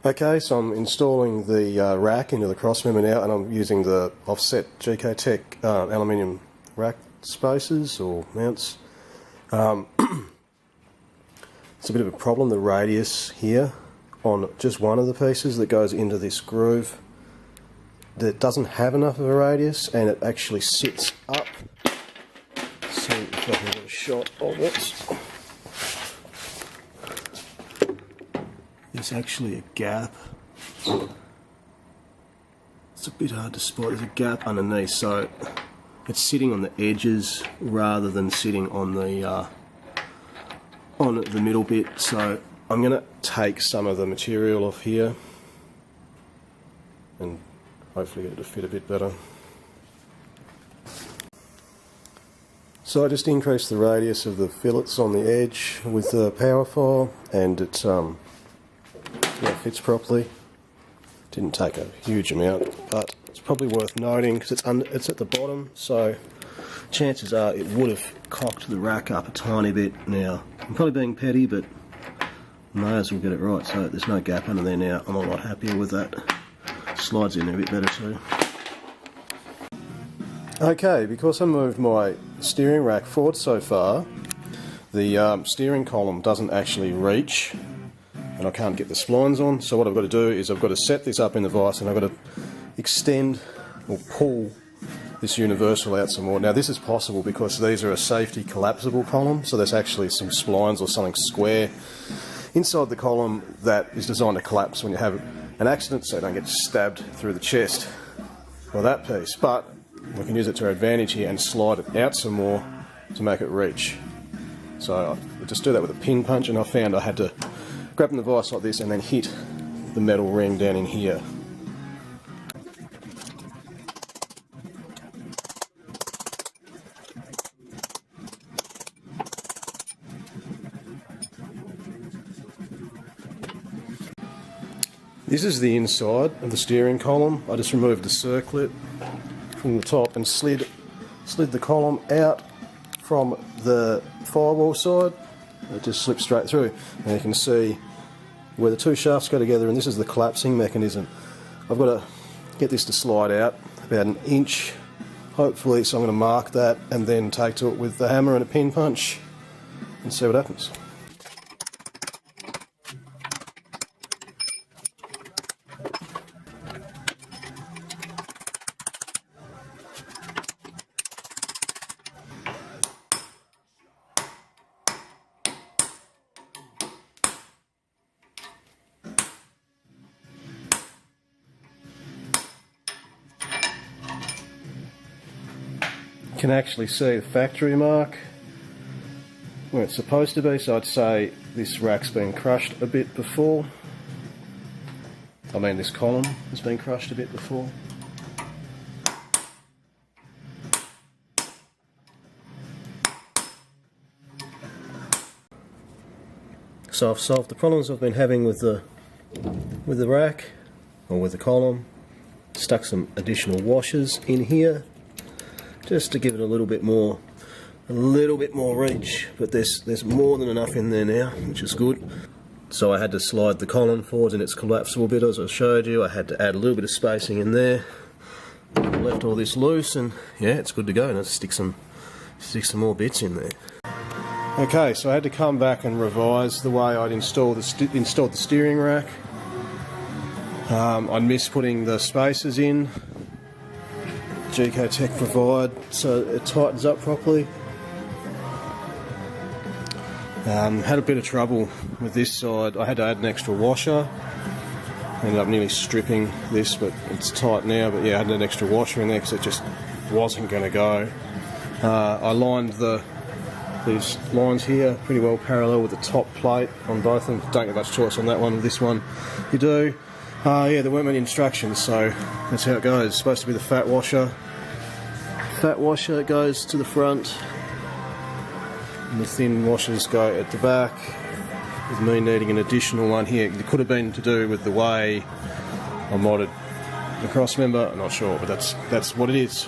Okay, so I'm installing the rack into the crossmember now, and I'm using the offset GKtech aluminium rack spaces or mounts. It's a bit of a problem, the radius here on just one of the pieces that goes into this groove that doesn't have enough of a radius, and it actually sits up. Let's see if I can get a shot of it. There's actually a gap. It's a bit hard to spot. There's a gap underneath, so it's sitting on the edges rather than sitting on the middle bit. So I'm going to take some of the material off here and hopefully get it to fit a bit better. So I just increased the radius of the fillets on the edge with the power file, and it fits properly. Didn't take a huge amount, but it's probably worth noting because it's at the bottom, so chances are it would have cocked the rack up a tiny bit. Now, I'm probably being petty, but I may as well get it right, so there's no gap under there now. I'm a lot happier with that. Slides in there a bit better too. Okay, because I moved my steering rack forward so far, the steering column doesn't actually reach, and I can't get the splines on. So what I've got to do is I've got to set this up in the vise, and I've got to extend or pull this universal out some more. Now this is possible because these are a safety collapsible column, so there's actually some splines or something square inside the column that is designed to collapse when you have an accident, so you don't get stabbed through the chest by that piece. But we can use it to our advantage here and slide it out some more to make it reach. So I just do that with a pin punch, and I found I had to grab the vise like this and then hit the metal ring down in here. This is the inside of the steering column. I just removed the circlip from the top and slid the column out from the firewall side. It just slips straight through, and you can see where the two shafts go together, and this is the collapsing mechanism. I've got to get this to slide out about an inch, hopefully, so I'm going to mark that and then take to it with the hammer and a pin punch and see what happens. You can actually see the factory mark where it's supposed to be, so I'd say this rack's been crushed a bit before. I mean, this column has been crushed a bit before. So I've solved the problems I've been having with the rack, or with the column. Stuck some additional washers in here just to give it a little bit more reach, but there's more than enough in there now, which is good. So I had to slide the column forwards in its collapsible bit, as I showed you. I had to add a little bit of spacing in there. I left all this loose, and yeah, it's good to go. Now stick some more bits in there. Okay, so I had to come back and revise the way I'd installed the steering rack. I missed putting the spacers in. GKtech provide so it tightens up properly. Had a bit of trouble with this side. I had to add an extra washer. Ended up nearly stripping this, but it's tight now. But yeah, I had an extra washer in there because it just wasn't going to go. I lined these lines here pretty well parallel with the top plate on both of them. Don't get much choice on that one. This one you do. Yeah, there weren't many instructions, so that's how it goes. It's supposed to be the fat washer. Fat washer goes to the front, and the thin washers go at the back, with me needing an additional one here. It could have been to do with the way I modded the cross member, I'm not sure, but that's what it is.